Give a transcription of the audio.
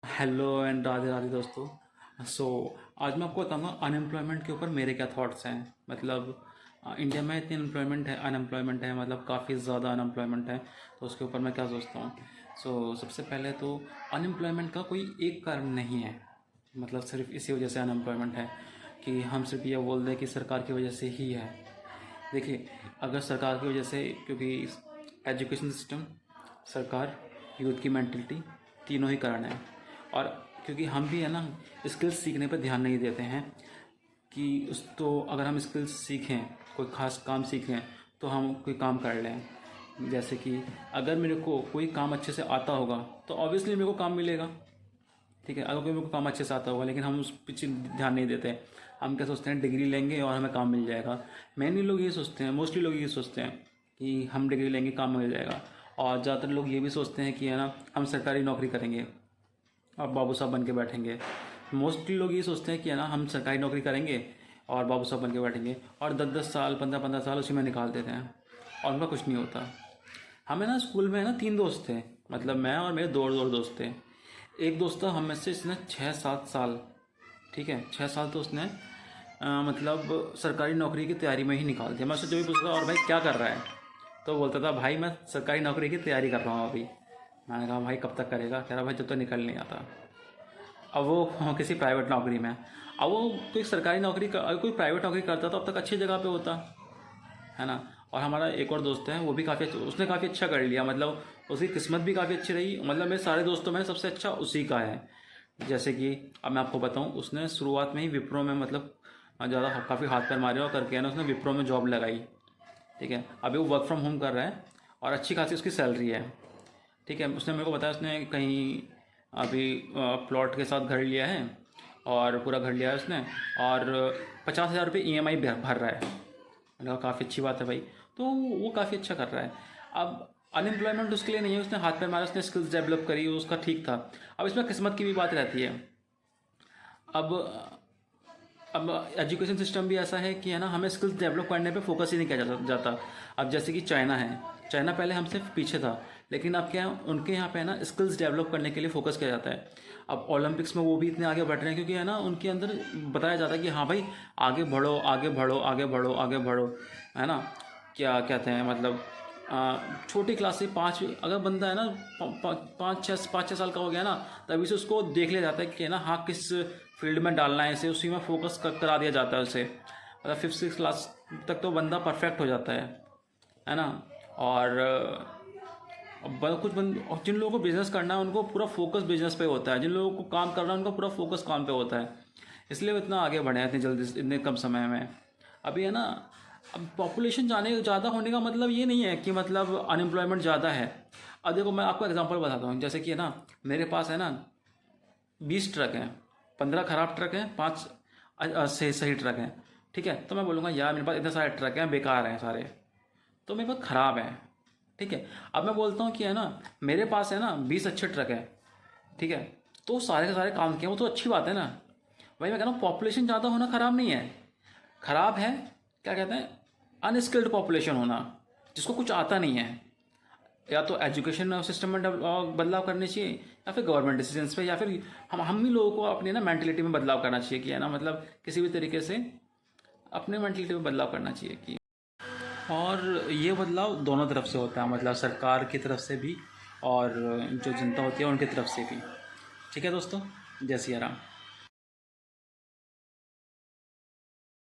Hello and Radhe Radhe दोस्तों। आज मैं आपको बताऊंगा अनएम्प्लॉयमेंट के ऊपर मेरे क्या थॉट्स हैं। मतलब इंडिया में इतनी अनएम्प्लॉयमेंट है, मतलब काफ़ी ज़्यादा अनएम्प्लॉयमेंट है। तो उसके ऊपर मैं क्या सोचता हूँ। सबसे पहले तो अनएम्प्लॉयमेंट का कोई एक कारण नहीं है। मतलब सिर्फ इसी वजह से अनएम्प्लॉयमेंट है कि हम सिर्फ ये बोल दें कि सरकार की वजह से ही है। देखिए, अगर सरकार की वजह से, क्योंकि एजुकेशन सिस्टम, सरकार, यूथ की मेंटलिटी, तीनों ही कारण है। और क्योंकि हम भी है ना, स्किल्स सीखने पर ध्यान नहीं देते हैं कि उस तो अगर हम स्किल्स सीखें, कोई ख़ास काम सीखें तो हम कोई काम कर लें। जैसे कि अगर मेरे को कोई काम अच्छे से आता होगा तो ऑब्वियसली मेरे को काम मिलेगा। ठीक है, अगर कोई मेरे को काम अच्छे से आता होगा, लेकिन हम उस पीछे ध्यान नहीं देते। हम क्या सोचते हैं, डिग्री लेंगे और हमें काम मिल जाएगा। मैनी लोग ये सोचते हैं, मोस्टली लोग ये सोचते हैं कि हम डिग्री लेंगे काम मिल जाएगा। और ज़्यादातर लोग ये भी सोचते हैं कि है ना, हम सरकारी नौकरी करेंगे और बाबू साहब बन के बैठेंगे। मोस्टली लोग ये सोचते हैं कि है ना, हम सरकारी नौकरी करेंगे और बाबू साहब बन के बैठेंगे, और 10-10 साल 15-15 साल उसी में निकाल देते हैं और उनका कुछ नहीं होता। हमें ना स्कूल में है ना 3 दोस्त थे, मतलब मैं और मेरे दो और दोस्त थे। एक दोस्त था, हम में से इसने 6-7 साल, ठीक है, 6 साल तो उसने मतलब सरकारी नौकरी की तैयारी में ही निकाल दिया। मैं उससे जो भी पूछता था, और भाई क्या कर रहा है, तो बोलता था भाई मैं सरकारी नौकरी की तैयारी कर रहा हूँ अभी। मैंने कहा भाई कब तक करेगा? कह रहा भाई जब तक निकल नहीं आता। अब वो किसी प्राइवेट नौकरी में, अब वो कोई सरकारी नौकरी का, अगर कोई प्राइवेट नौकरी करता तो अब तक अच्छी जगह पे होता, है ना। और हमारा एक और दोस्त है, वो भी काफ़ी अच्छा, उसने काफ़ी अच्छा कर लिया, मतलब उसकी किस्मत भी काफ़ी अच्छी रही। मतलब मेरे सारे दोस्तों में सबसे अच्छा उसी का है। जैसे कि अब मैं आपको बताऊं, उसने शुरुआत में ही विप्रो में, मतलब ज़्यादा काफ़ी हाथ पैर मारे और करके है ना, उसने विप्रो में जॉब लगाई। ठीक है, अभी वो वर्क फ्रॉम होम कर रहा है और अच्छी खासी उसकी सैलरी है। ठीक है, उसने मेरे को बताया उसने कहीं अभी प्लॉट के साथ घर लिया है, और पूरा घर लिया है उसने, और 50,000 रुपये EMI भर रहा है। मैंने कहा काफ़ी अच्छी बात है भाई। तो वो काफ़ी अच्छा कर रहा है। अब अनएम्प्लॉयमेंट उसके लिए नहीं है, उसने हाथ पैर मारा, उसने स्किल्स डेवलप करी, उसका ठीक था। अब इसमें किस्मत की भी बात रहती है। अब अब एजुकेशन सिस्टम भी ऐसा है कि है ना, हमें स्किल्स डेवलप करने पे फोकस ही नहीं किया जाता। अब जैसे कि चाइना है, चाइना पहले हमसे पीछे था, लेकिन अब क्या है, उनके यहाँ पे है ना स्किल्स डेवलप करने के लिए फोकस किया जाता है। अब ओलंपिक्स में वो भी इतने आगे बढ़ रहे हैं, क्योंकि है ना, उनके अंदर बताया जाता है कि हाँ भाई आगे बढ़ो, आगे बढ़ो, आगे बढ़ो, आगे बढ़ो, है ना। क्या कहते हैं, मतलब छोटी क्लास से 5, अगर बंदा है ना 5-6 साल का हो गया ना, तभी से उसको देख लिया जाता है कि है ना, हाँ किस फील्ड में डालना है इसे, उसी में फोकस करा दिया जाता है उसे। मतलब 5-6 क्लास तक तो बंदा परफेक्ट हो जाता है ना। और कुछ और जिन लोगों को बिजनेस करना है उनको पूरा फोकस बिजनेस पे होता है, जिन लोगों को काम करना है उनका पूरा फोकस काम पे होता है। इसलिए वो इतना आगे बढ़े हैं इतनी जल्दी, इतने कम समय में। अभी है ना, अब पॉपुलेशन जाने ज़्यादा होने का मतलब ये नहीं है कि मतलब अनएम्प्लॉयमेंट ज़्यादा है। अब देखो मैं आपको एग्जांपल बताता हूँ, जैसे कि है ना, मेरे पास है ना 20 ट्रक हैं, 15 ख़राब ट्रक हैं, 5 सही सही ट्रक हैं। ठीक है, तो मैं बोलूँगा यार मेरे पास इतने सारे ट्रक हैं, बेकार हैं सारे, तो मेरे पास ख़राब है। ठीक है, अब मैं बोलता हूँ कि है ना, मेरे पास है ना 20 अच्छे ट्रक है। ठीक है, तो सारे के सारे काम किए, वो तो अच्छी बात है ना। भाई मैं कह रहा हूँ पॉपुलेशन ज़्यादा होना ख़राब नहीं है। ख़राब है, क्या कहते हैं, अनस्किल्ड पॉपुलेशन होना, जिसको कुछ आता नहीं है। या तो एजुकेशन सिस्टम में बदलाव करने चाहिए, या फिर गवर्नमेंट डिसीजंस पे, या फिर हम ही लोगों को अपनी ना मेंटलिटी में बदलाव करना चाहिए कि है ना, मतलब किसी भी तरीके से अपने मेंटलिटी में बदलाव करना चाहिए कि। और ये बदलाव दोनों तरफ से होता है, मतलब सरकार की तरफ से भी और जो जनता होती है उनकी तरफ से भी। ठीक है दोस्तों, जय सिया राम।